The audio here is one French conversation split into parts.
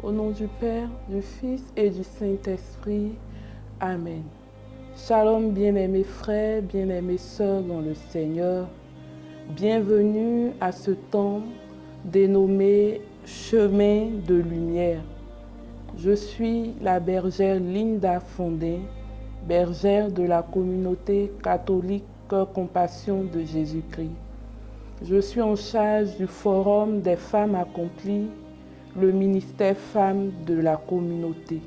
Au nom du Père, du Fils et du Saint-Esprit. Amen. Shalom, bien-aimés frères, bien-aimées sœurs dans le Seigneur. Bienvenue à ce temps dénommé Chemin de lumière. Je suis la bergère Linda Fondin, bergère de la communauté catholique Cœur Compassion de Jésus-Christ. Je suis en charge du Forum des femmes accomplies, le ministère femmes de la communauté.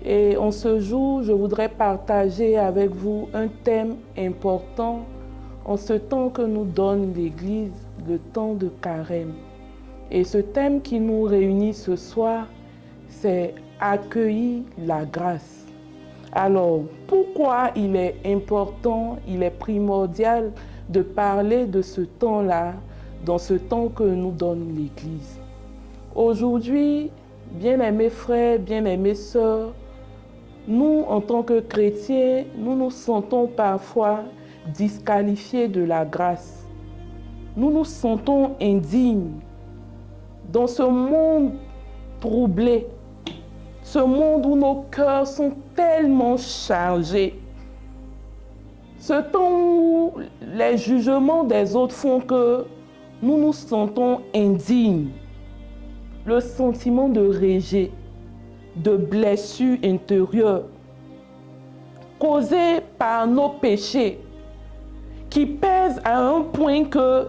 Et en ce jour, je voudrais partager avec vous un thème important en ce temps que nous donne l'Église, le temps de carême. Et ce thème qui nous réunit ce soir, c'est accueillir la grâce. Alors, pourquoi il est important, il est primordial de parler de ce temps-là, dans ce temps que nous donne l'Église? Aujourd'hui, bien-aimés frères, bien-aimées sœurs, nous, en tant que chrétiens, nous nous sentons parfois disqualifiés de la grâce. Nous nous sentons indignes. Dans ce monde troublé, ce monde où nos cœurs sont tellement chargés, ce temps où les jugements des autres font que nous nous sentons indignes, le sentiment de rejet, de blessures intérieures causées par nos péchés qui pèsent à un point que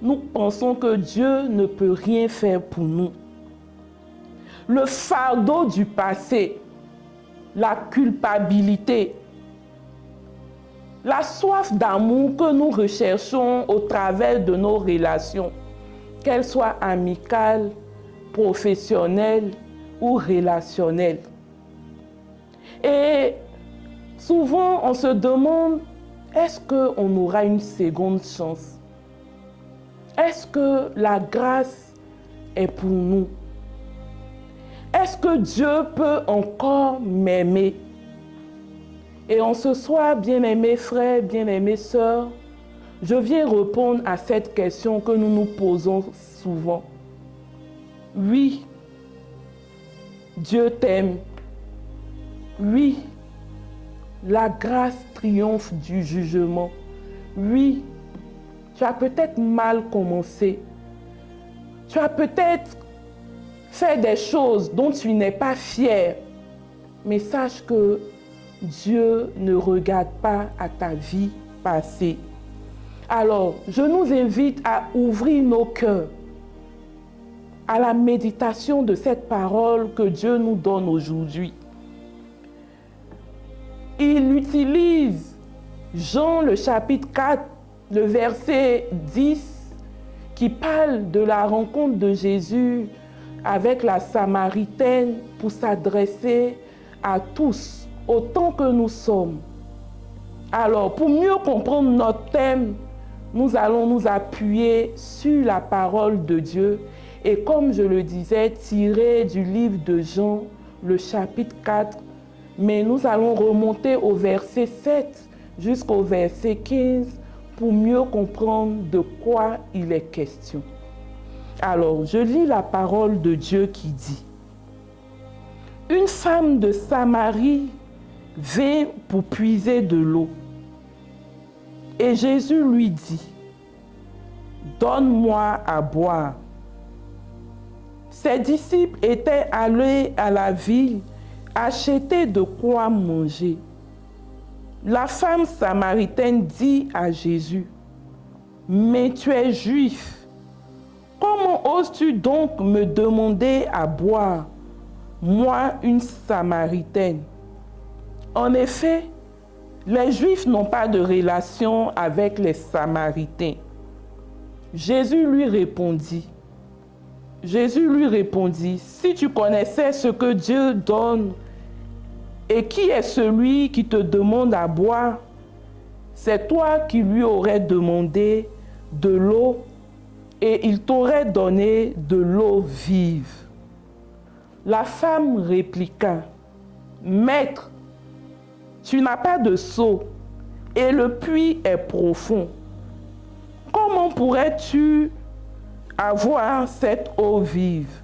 nous pensons que Dieu ne peut rien faire pour nous. Le fardeau du passé, la culpabilité, la soif d'amour que nous recherchons au travers de nos relations, qu'elles soient amicales, professionnelles ou relationnelles. Et souvent, on se demande, est-ce qu'on aura une seconde chance? Est-ce que la grâce est pour nous? Est-ce que Dieu peut encore m'aimer? Et en ce soir, bien-aimés frères, bien-aimées sœurs, je viens répondre à cette question que nous nous posons souvent. Oui, Dieu t'aime. Oui, la grâce triomphe du jugement. Oui, tu as peut-être mal commencé. Tu as peut-être fait des choses dont tu n'es pas fier. Mais sache que Dieu ne regarde pas à ta vie passée. Alors, je nous invite à ouvrir nos cœurs à la méditation de cette parole que Dieu nous donne aujourd'hui. Il utilise Jean le chapitre 4, le verset 10, qui parle de la rencontre de Jésus avec la Samaritaine pour s'adresser à tous, autant que nous sommes. Alors, pour mieux comprendre notre thème, nous allons nous appuyer sur la parole de Dieu et, comme je le disais, tirer du livre de Jean, le chapitre 4, mais nous allons remonter au verset 7 jusqu'au verset 15 pour mieux comprendre de quoi il est question. Alors, je lis la parole de Dieu qui dit: Une femme de Samarie vint pour puiser de l'eau. Et Jésus lui dit: Donne-moi à boire. Ses disciples étaient allés à la ville acheter de quoi manger. La femme samaritaine dit à Jésus: Mais tu es juif. Comment oses-tu donc me demander à boire, moi, une Samaritaine? En effet, les Juifs n'ont pas de relation avec les Samaritains. Jésus lui répondit, si tu connaissais ce que Dieu donne et qui est celui qui te demande à boire, c'est toi qui lui aurais demandé de l'eau et il t'aurait donné de l'eau vive. La femme répliqua: Maître, tu n'as pas de seau et le puits est profond. Comment pourrais-tu avoir cette eau vive?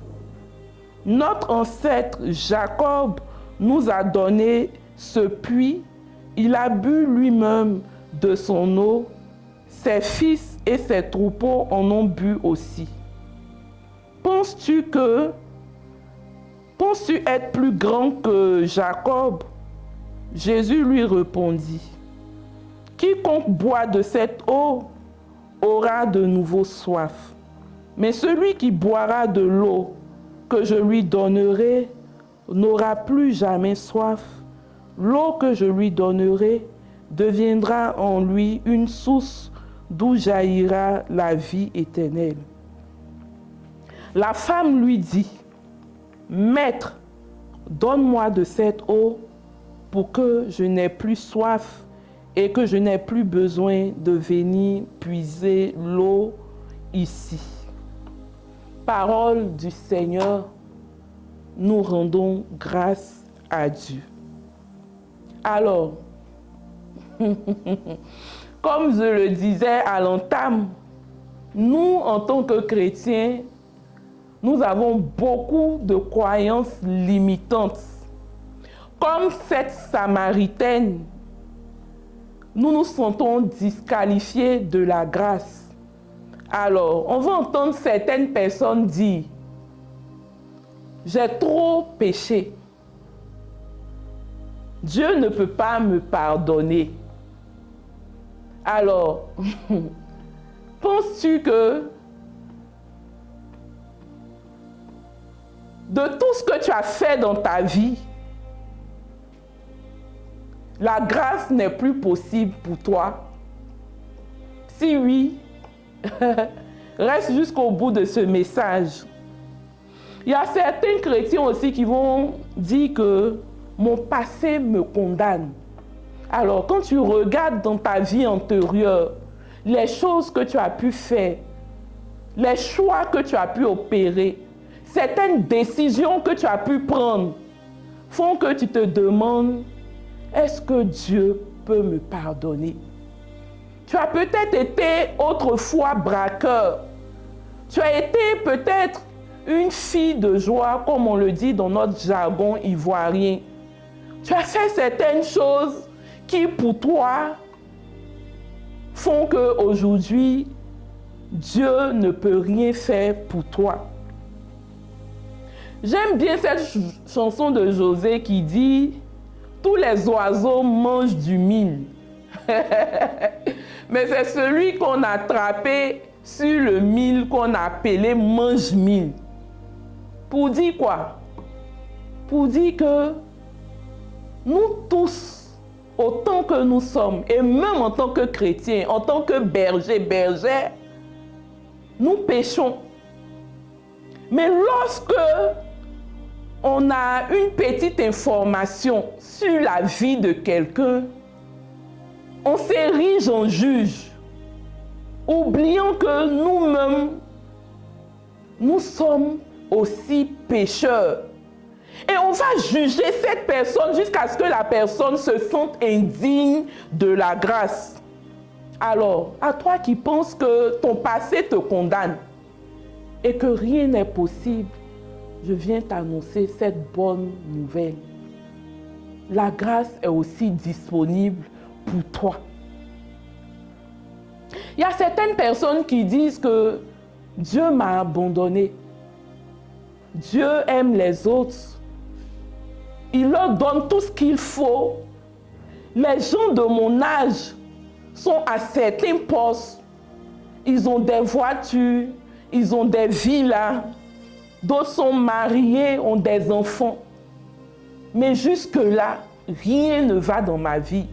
Notre ancêtre Jacob nous a donné ce puits. Il a bu lui-même de son eau. Ses fils et ses troupeaux en ont bu aussi. Penses-tu être plus grand que Jacob? Jésus lui répondit, quiconque boit de cette eau aura de nouveau soif. Mais celui qui boira de l'eau que je lui donnerai n'aura plus jamais soif. L'eau que je lui donnerai deviendra en lui une source d'où jaillira la vie éternelle. La femme lui dit, Maître, donne-moi de cette eau pour que je n'ai plus soif et que je n'ai plus besoin de venir puiser l'eau ici. Parole du Seigneur, nous rendons grâce à Dieu. Alors, comme je le disais à l'entame, nous, en tant que chrétiens, nous avons beaucoup de croyances limitantes. Comme cette Samaritaine, nous nous sentons disqualifiés de la grâce. Alors, on va entendre certaines personnes dire, j'ai trop péché. Dieu ne peut pas me pardonner. Alors, penses-tu que de tout ce que tu as fait dans ta vie, la grâce n'est plus possible pour toi? Si oui, reste jusqu'au bout de ce message. Il y a certains chrétiens aussi qui vont dire que mon passé me condamne. Alors, quand tu regardes dans ta vie antérieure, les choses que tu as pu faire, les choix que tu as pu opérer, certaines décisions que tu as pu prendre, font que tu te demandes, est-ce que Dieu peut me pardonner? Tu as peut-être été autrefois braqueur. Tu as été peut-être une fille de joie, comme on le dit dans notre jargon ivoirien. Tu as fait certaines choses qui, pour toi, font qu'aujourd'hui, Dieu ne peut rien faire pour toi. J'aime bien cette chanson de José qui dit « Tous les oiseaux mangent du mil. » Mais c'est celui qu'on a attrapé sur le mil qu'on a appelé mange-mil. Pour dire quoi? Pour dire que nous tous, autant que nous sommes, et même en tant que chrétiens, en tant que bergers, nous péchons. Mais lorsque on a une petite information sur la vie de quelqu'un, on s'érige en juge, oubliant que nous-mêmes, nous sommes aussi pécheurs. Et on va juger cette personne jusqu'à ce que la personne se sente indigne de la grâce. Alors, à toi qui penses que ton passé te condamne et que rien n'est possible, je viens t'annoncer cette bonne nouvelle. La grâce est aussi disponible pour toi. Il y a certaines personnes qui disent que Dieu m'a abandonné. Dieu aime les autres. Il leur donne tout ce qu'il faut. Les gens de mon âge sont à certains postes. Ils ont des voitures, ils ont des villas. D'autres sont mariés, ont des enfants. Mais jusque-là, rien ne va dans ma vie.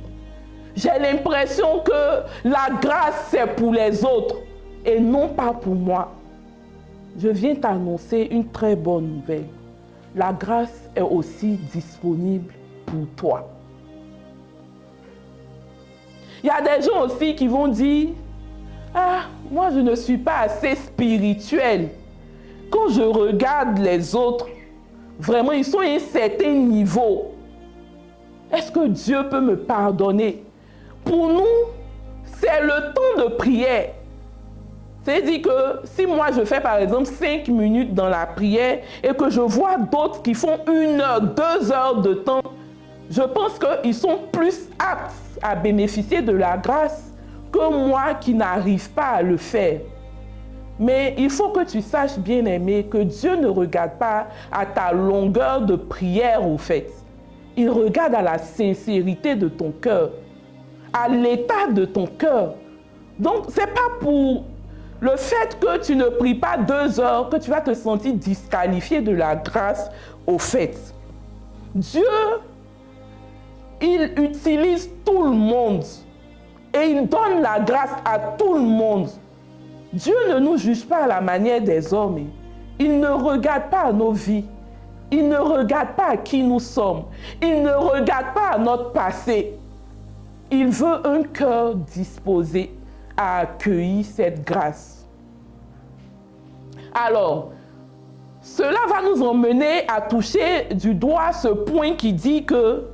J'ai l'impression que la grâce, c'est pour les autres et non pas pour moi. Je viens t'annoncer une très bonne nouvelle. La grâce est aussi disponible pour toi. Il y a des gens aussi qui vont dire, « Ah, moi je ne suis pas assez spirituel. » Quand je regarde les autres, vraiment ils sont à un certain niveau. Est-ce que Dieu peut me pardonner? Pour nous, c'est le temps de prière. C'est-à-dire que si moi je fais par exemple 5 minutes dans la prière et que je vois d'autres qui font 1 heure, 2 heures de temps, je pense qu'ils sont plus aptes à bénéficier de la grâce que moi qui n'arrive pas à le faire. Mais il faut que tu saches, bien-aimé, que Dieu ne regarde pas à ta longueur de prière au fait. Il regarde à la sincérité de ton cœur, à l'état de ton cœur. Donc, ce n'est pas pour le fait que tu ne pries pas 2 heures que tu vas te sentir disqualifié de la grâce au fait. Dieu, il utilise tout le monde et il donne la grâce à tout le monde. Dieu ne nous juge pas à la manière des hommes. Il ne regarde pas à nos vies. Il ne regarde pas à qui nous sommes. Il ne regarde pas à notre passé. Il veut un cœur disposé à accueillir cette grâce. Alors, cela va nous emmener à toucher du doigt ce point qui dit que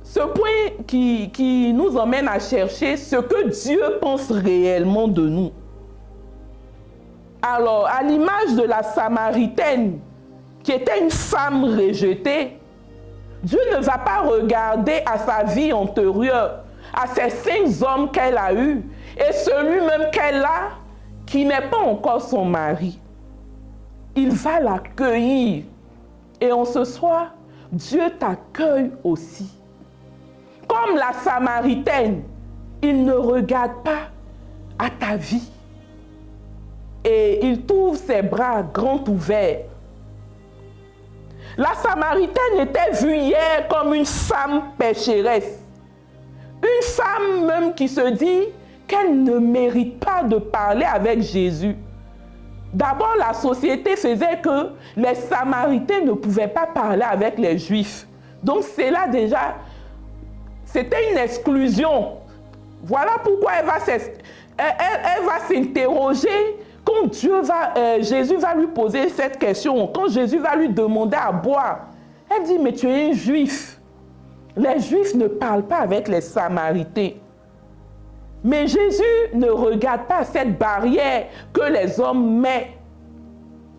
ce point qui nous emmène à chercher ce que Dieu pense réellement de nous. Alors, à l'image de la Samaritaine, qui était une femme rejetée, Dieu ne va pas regarder à sa vie antérieure, à ces 5 hommes qu'elle a eus, et celui même qu'elle a, qui n'est pas encore son mari. Il va l'accueillir. Et en ce soir, Dieu t'accueille aussi. Comme la Samaritaine, il ne regarde pas à ta vie. Et il t'ouvre ses bras grands ouverts. La Samaritaine était vue hier comme une femme pécheresse. Une femme même qui se dit qu'elle ne mérite pas de parler avec Jésus. D'abord, la société faisait que les Samaritains ne pouvaient pas parler avec les Juifs. Donc c'est là déjà, c'était une exclusion. Voilà pourquoi elle va s'interroger quand Jésus va lui poser cette question, quand Jésus va lui demander à boire. Elle dit, mais tu es un Juif. Les Juifs ne parlent pas avec les Samaritains. Mais Jésus ne regarde pas cette barrière que les hommes mettent.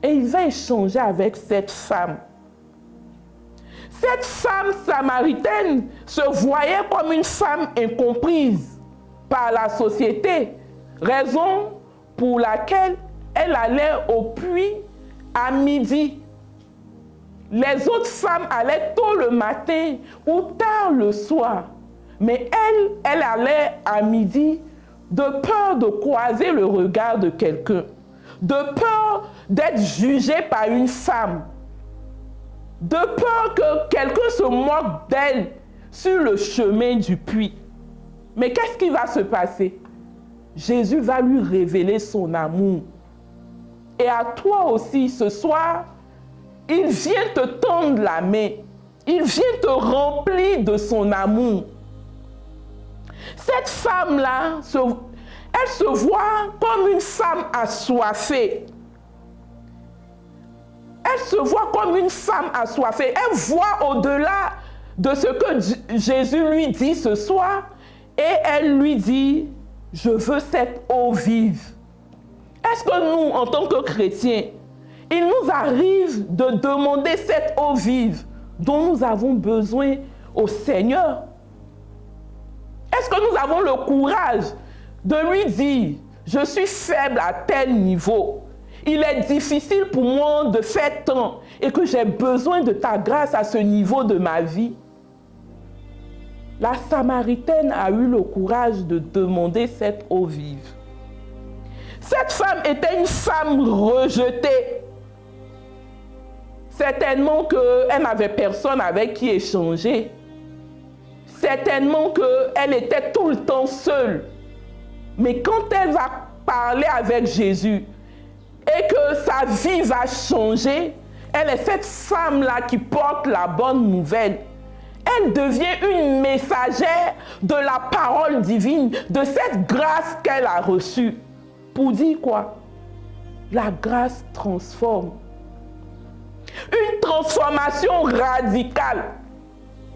Et il va échanger avec cette femme. Cette femme samaritaine se voyait comme une femme incomprise par la société, raison pour laquelle elle allait au puits à midi. Les autres femmes allaient tôt le matin ou tard le soir. Mais elle allait à midi de peur de croiser le regard de quelqu'un, de peur d'être jugée par une femme, de peur que quelqu'un se moque d'elle sur le chemin du puits. Mais qu'est-ce qui va se passer? Jésus va lui révéler son amour. Et à toi aussi, ce soir, il vient te tendre la main. Il vient te remplir de son amour. Cette femme-là, elle se voit comme une femme assoiffée. Elle se voit comme une femme assoiffée. Elle voit au-delà de ce que Jésus lui dit ce soir. Et elle lui dit, je veux cette eau vive. Est-ce que nous, en tant que chrétiens, il nous arrive de demander cette eau vive dont nous avons besoin au Seigneur? Est-ce que nous avons le courage de lui dire, je suis faible à tel niveau, il est difficile pour moi de faire tant et que j'ai besoin de ta grâce à ce niveau de ma vie? La Samaritaine a eu le courage de demander cette eau vive. Cette femme était une femme rejetée. Certainement qu'elle n'avait personne avec qui échanger. Certainement qu'elle était tout le temps seule. Mais quand elle va parler avec Jésus et que sa vie va changer, elle est cette femme-là qui porte la bonne nouvelle. Elle devient une messagère de la parole divine, de cette grâce qu'elle a reçue. Pour dire quoi? La grâce transforme. Une transformation radicale.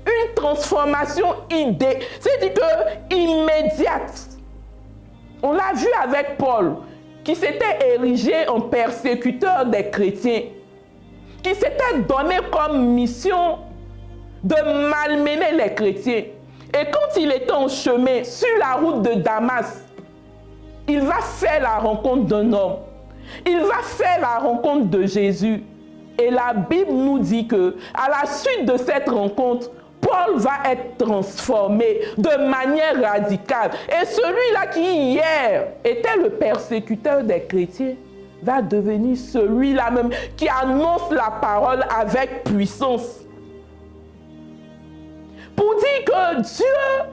Une transformation c'est-à-dire immédiate. On l'a vu avec Paul, qui s'était érigé en persécuteur des chrétiens, qui s'était donné comme mission de malmener les chrétiens. Et quand il était en chemin sur la route de Damas, il va faire la rencontre d'un homme. Il va faire la rencontre de Jésus. Et la Bible nous dit que, à la suite de cette rencontre, Paul va être transformé de manière radicale. Et celui-là qui hier était le persécuteur des chrétiens va devenir celui-là même qui annonce la parole avec puissance. Pour dire que Dieu,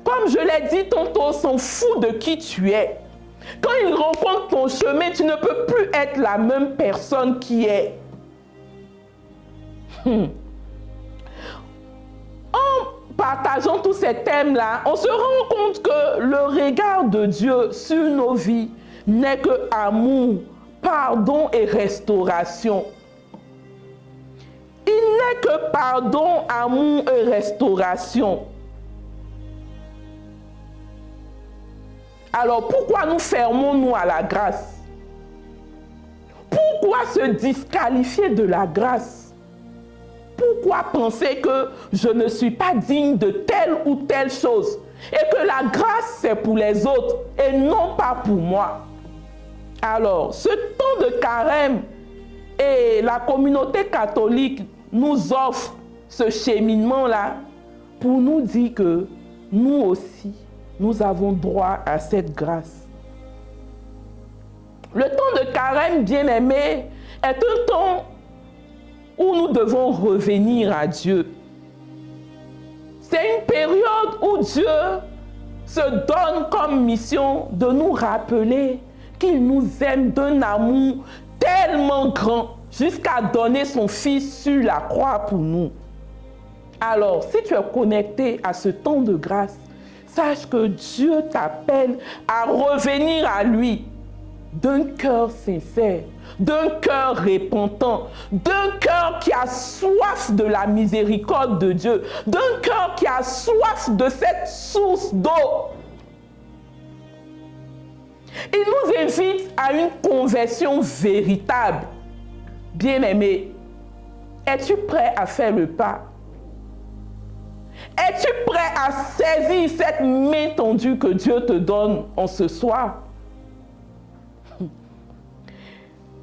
comme je l'ai dit tantôt, s'en fout de qui tu es. Quand il rencontre ton chemin, tu ne peux plus être la même personne qui est. En partageant tous ces thèmes-là, on se rend compte que le regard de Dieu sur nos vies n'est que amour, pardon et restauration. Il n'est que pardon, amour et restauration. Alors pourquoi nous fermons-nous à la grâce? Pourquoi se disqualifier de la grâce? Pourquoi penser que je ne suis pas digne de telle ou telle chose et que la grâce c'est pour les autres et non pas pour moi? Alors, ce temps de carême et la communauté catholique nous offre ce cheminement-là pour nous dire que nous aussi, nous avons droit à cette grâce. Le temps de carême, bien-aimé, est un temps où nous devons revenir à Dieu. C'est une période où Dieu se donne comme mission de nous rappeler qu'il nous aime d'un amour tellement grand jusqu'à donner son Fils sur la croix pour nous. Alors, si tu es connecté à ce temps de grâce, sache que Dieu t'appelle à revenir à lui d'un cœur sincère, d'un cœur repentant, d'un cœur qui a soif de la miséricorde de Dieu, d'un cœur qui a soif de cette source d'eau. Il nous invite à une conversion véritable. Bien-aimé, es-tu prêt à faire le pas? Es-tu prêt à saisir cette main tendue que Dieu te donne en ce soir?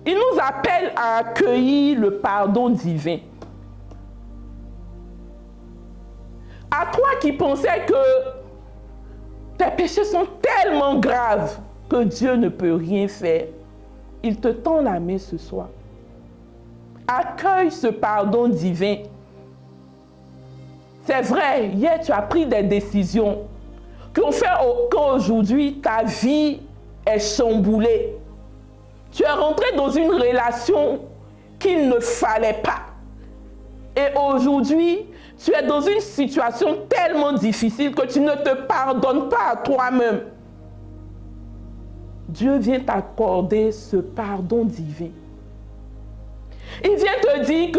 Il nous appelle à accueillir le pardon divin. À toi qui pensais que tes péchés sont tellement graves que Dieu ne peut rien faire, il te tend la main ce soir. Accueille ce pardon divin. C'est vrai, hier tu as pris des décisions qui ont fait qu'aujourd'hui ta vie est chamboulée. Tu es rentré dans une relation qu'il ne fallait pas. Et aujourd'hui, tu es dans une situation tellement difficile que tu ne te pardonnes pas à toi-même. Dieu vient t'accorder ce pardon divin. Il vient te dire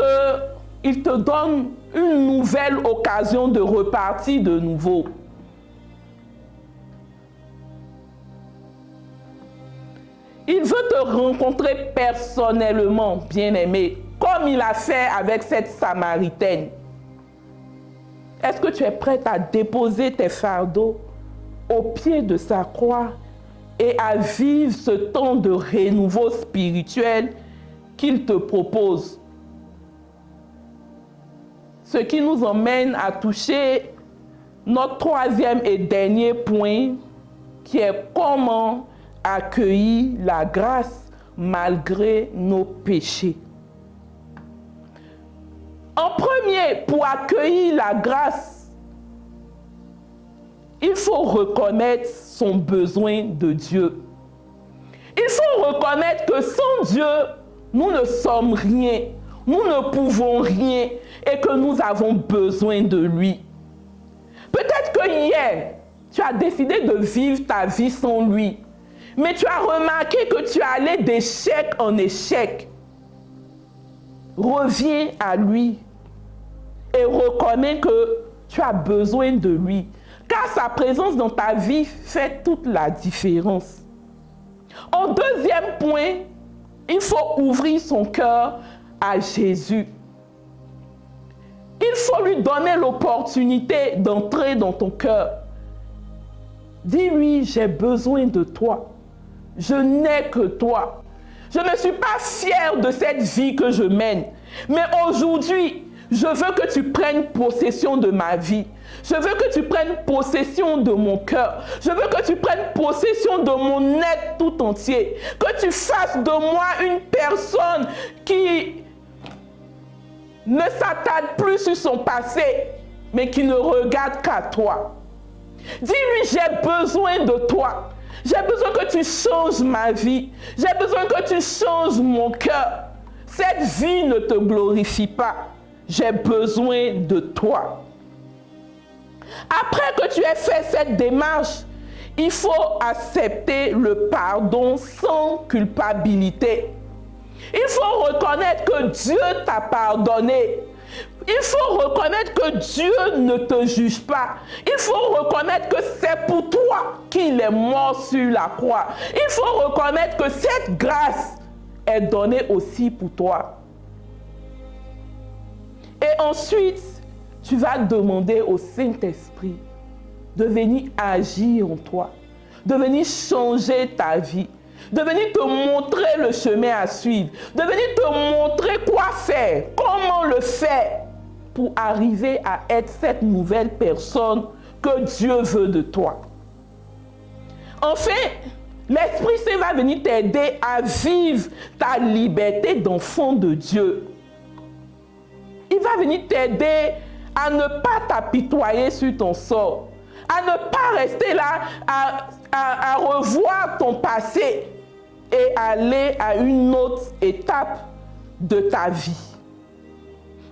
qu'il te donne une nouvelle occasion de repartir de nouveau. Il veut te rencontrer personnellement, bien-aimé, comme il a fait avec cette Samaritaine. Est-ce que tu es prête à déposer tes fardeaux au pied de sa croix et à vivre ce temps de renouveau spirituel qu'il te propose? Ce qui nous emmène à toucher notre troisième et dernier point, qui est comment accueillir la grâce malgré nos péchés. En premier, pour accueillir la grâce, il faut reconnaître son besoin de Dieu. Il faut reconnaître que sans Dieu, nous ne sommes rien, nous ne pouvons rien et que nous avons besoin de lui. Peut-être que hier, tu as décidé de vivre ta vie sans lui. Mais tu as remarqué que tu allais d'échec en échec. Reviens à lui et reconnais que tu as besoin de lui. car sa présence dans ta vie fait toute la différence. En deuxième point, il faut ouvrir son cœur à Jésus. Il faut lui donner l'opportunité d'entrer dans ton cœur. Dis-lui, j'ai besoin de toi. Je n'ai que toi. Je ne suis pas fière de cette vie que je mène. Mais aujourd'hui, je veux que tu prennes possession de ma vie. Je veux que tu prennes possession de mon cœur. Je veux que tu prennes possession de mon être tout entier. Que tu fasses de moi une personne qui ne s'attarde plus sur son passé, mais qui ne regarde qu'à toi. Dis-lui, j'ai besoin de toi. J'ai besoin que tu changes ma vie. J'ai besoin que tu changes mon cœur. Cette vie ne te glorifie pas. J'ai besoin de toi. Après que tu aies fait cette démarche, il faut accepter le pardon sans culpabilité. Il faut reconnaître que Dieu t'a pardonné. Il faut reconnaître que Dieu ne te juge pas. Il faut reconnaître que c'est pour toi qu'il est mort sur la croix. Il faut reconnaître que cette grâce est donnée aussi pour toi. Et ensuite, tu vas demander au Saint-Esprit de venir agir en toi, de venir changer ta vie, de venir te montrer le chemin à suivre, de venir te montrer quoi faire, comment le faire pour arriver à être cette nouvelle personne que Dieu veut de toi. Enfin, l'Esprit Saint va venir t'aider à vivre ta liberté d'enfant de Dieu. Il va venir t'aider à ne pas t'apitoyer sur ton sort, à ne pas rester là, à revoir ton passé et aller à une autre étape de ta vie.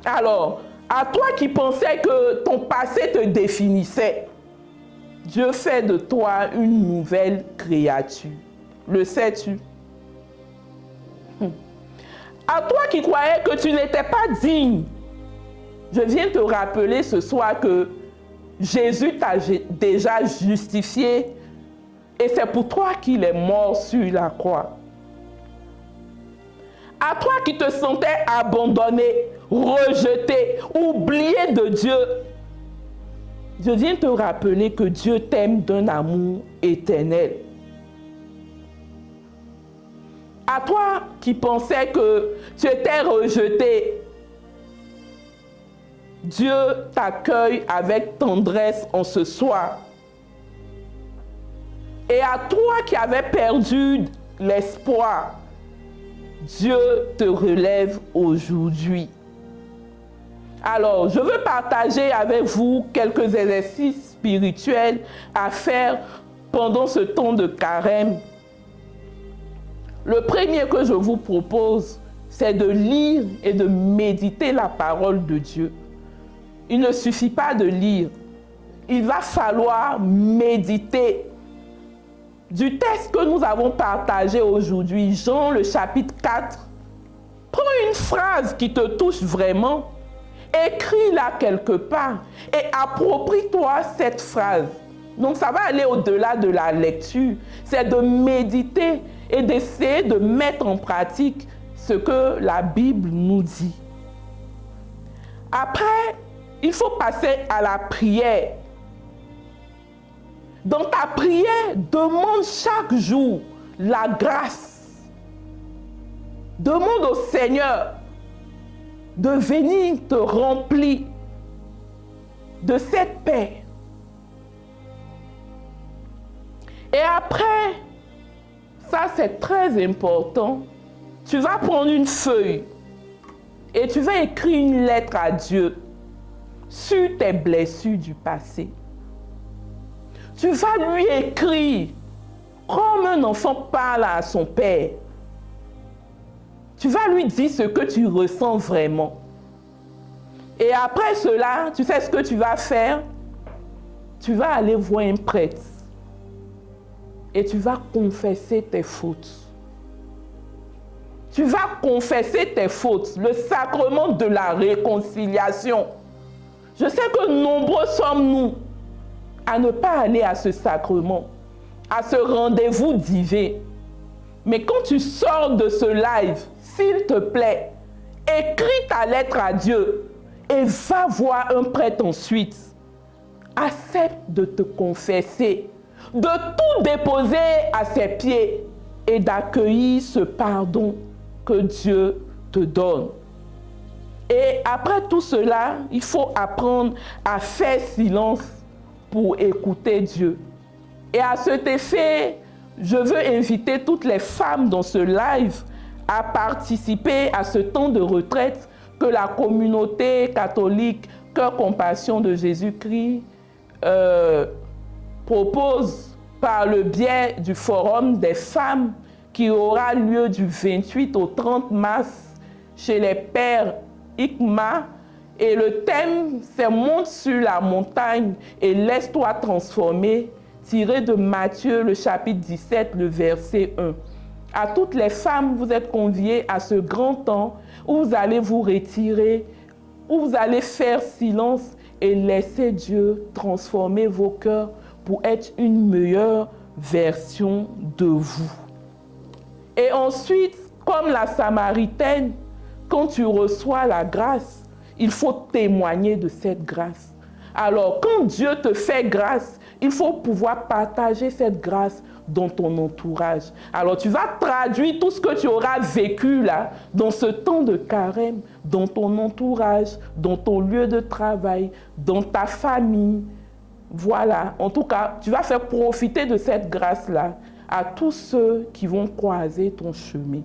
Alors, à toi qui pensais que ton passé te définissait, Dieu fait de toi une nouvelle créature. Le sais-tu? À toi qui croyais que tu n'étais pas digne, je viens te rappeler ce soir que Jésus t'a déjà justifié et c'est pour toi qu'il est mort sur la croix. À toi qui te sentais abandonné, rejeté, oublié de Dieu, je viens te rappeler que Dieu t'aime d'un amour éternel. À toi qui pensais que tu étais rejeté, Dieu t'accueille avec tendresse en ce soir. Et à toi qui avais perdu l'espoir, Dieu te relève aujourd'hui. Alors, je veux partager avec vous quelques exercices spirituels à faire pendant ce temps de carême. Le premier que je vous propose, c'est de lire et de méditer la parole de Dieu. Il ne suffit pas de lire. Il va falloir méditer. Du texte que nous avons partagé aujourd'hui, Jean le chapitre 4, prends une phrase qui te touche vraiment, écris-la quelque part et approprie-toi cette phrase. Donc ça va aller au-delà de la lecture. C'est de méditer et d'essayer de mettre en pratique ce que la Bible nous dit. Après, il faut passer à la prière. Dans ta prière, demande chaque jour la grâce. Demande au Seigneur de venir te remplir de cette paix. Et après, ça c'est très important, tu vas prendre une feuille et tu vas écrire une lettre à Dieu sur tes blessures du passé. Tu vas lui écrire comme un enfant parle à son père. Tu vas lui dire ce que tu ressens vraiment. Et après cela, tu sais ce que tu vas faire? Tu vas aller voir un prêtre et tu vas confesser tes fautes. Tu vas confesser tes fautes, le sacrement de la réconciliation. Je sais que nombreux sommes-nous à ne pas aller à ce sacrement, à ce rendez-vous divin. Mais quand tu sors de ce live, s'il te plaît, écris ta lettre à Dieu et va voir un prêtre ensuite. Accepte de te confesser, de tout déposer à ses pieds et d'accueillir ce pardon que Dieu te donne. Et après tout cela, il faut apprendre à faire silence pour écouter Dieu. Et à cet effet, je veux inviter toutes les femmes dans ce live à participer à ce temps de retraite que la communauté catholique Cœur Compassion de Jésus-Christ propose par le biais du Forum des femmes qui aura lieu du 28 au 30 mars chez les pères ICMA. Et le thème, c'est « Monte sur la montagne et laisse-toi transformer », tiré de Matthieu, le chapitre 17, le verset 1. À toutes les femmes, vous êtes conviées à ce grand temps où vous allez vous retirer, où vous allez faire silence et laisser Dieu transformer vos cœurs pour être une meilleure version de vous. Et ensuite, comme la Samaritaine, quand tu reçois la grâce, il faut témoigner de cette grâce. Alors, quand Dieu te fait grâce, il faut pouvoir partager cette grâce dans ton entourage. Alors, tu vas traduire tout ce que tu auras vécu là, dans ce temps de carême, dans ton entourage, dans ton lieu de travail, dans ta famille. Voilà, en tout cas, tu vas faire profiter de cette grâce-là à tous ceux qui vont croiser ton chemin.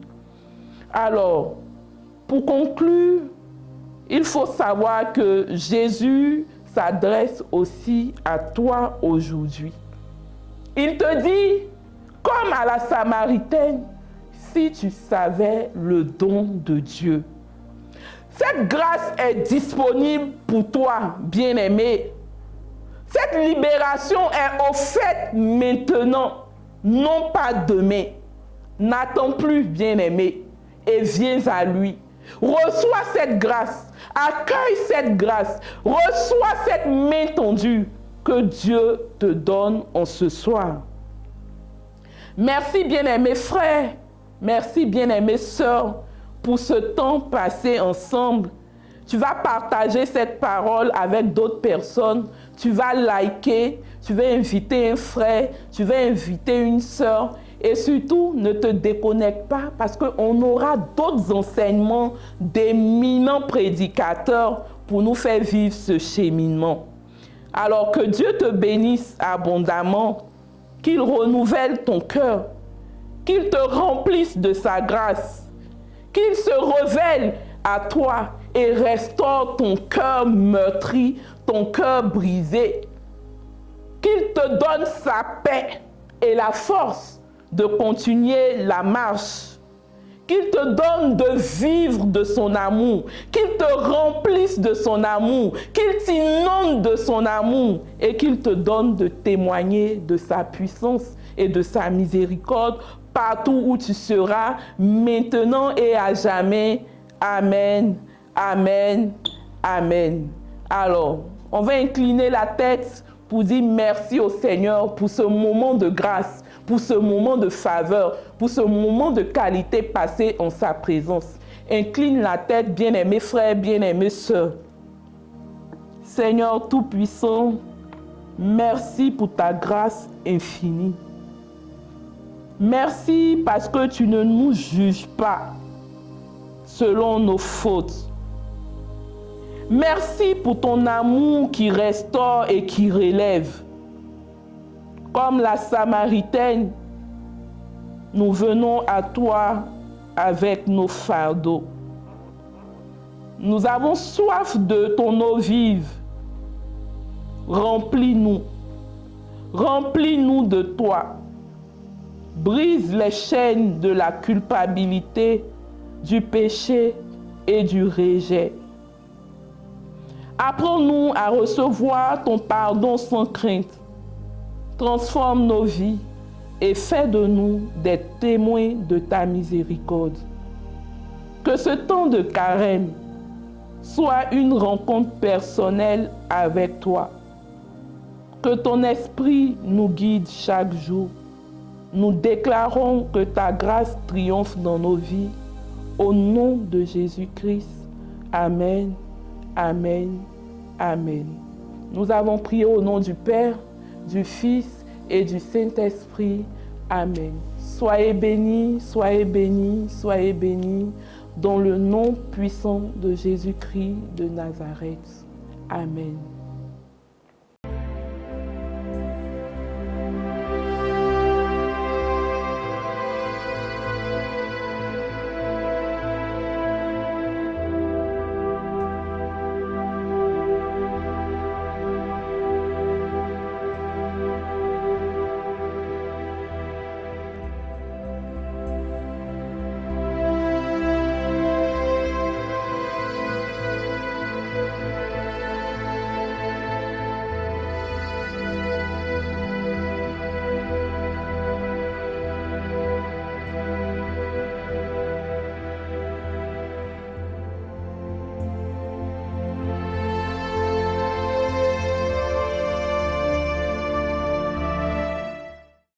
Alors, pour conclure, il faut savoir que Jésus s'adresse aussi à toi aujourd'hui. Il te dit, comme à la Samaritaine, si tu savais le don de Dieu. Cette grâce est disponible pour toi, bien-aimé. Cette libération est offerte maintenant, non pas demain. N'attends plus, bien-aimé, et viens à lui. Reçois cette grâce, accueille cette grâce, reçois cette main tendue que Dieu te donne en ce soir. Merci bien-aimés frères, merci bien-aimées sœurs pour ce temps passé ensemble. Tu vas partager cette parole avec d'autres personnes, tu vas liker, tu vas inviter un frère, tu vas inviter une sœur. Et surtout, ne te déconnecte pas parce qu'on aura d'autres enseignements d'éminents prédicateurs pour nous faire vivre ce cheminement. Alors que Dieu te bénisse abondamment, qu'il renouvelle ton cœur, qu'il te remplisse de sa grâce, qu'il se révèle à toi et restaure ton cœur meurtri, ton cœur brisé, qu'il te donne sa paix et la force de continuer la marche, qu'il te donne de vivre de son amour, qu'il te remplisse de son amour, qu'il t'inonde de son amour et qu'il te donne de témoigner de sa puissance et de sa miséricorde partout où tu seras, maintenant et à jamais. Amen, amen, amen. Alors, on va incliner la tête pour dire merci au Seigneur pour ce moment de grâce, pour ce moment de faveur, pour ce moment de qualité passé en sa présence. Incline la tête, bien-aimés frères, bien-aimées sœurs. Seigneur Tout-Puissant, merci pour ta grâce infinie. Merci parce que tu ne nous juges pas selon nos fautes. Merci pour ton amour qui restaure et qui relève. Comme la Samaritaine, nous venons à toi avec nos fardeaux. Nous avons soif de ton eau vive. Remplis-nous. Remplis-nous de toi. Brise les chaînes de la culpabilité, du péché et du rejet. Apprends-nous à recevoir ton pardon sans crainte. Transforme nos vies et fais de nous des témoins de ta miséricorde. Que ce temps de carême soit une rencontre personnelle avec toi. Que ton esprit nous guide chaque jour. Nous déclarons que ta grâce triomphe dans nos vies. Au nom de Jésus-Christ. Amen, amen, amen. Nous avons prié au nom du Père, du Fils et du Saint-Esprit. Amen. Soyez bénis, soyez bénis, soyez bénis dans le nom puissant de Jésus-Christ de Nazareth. Amen.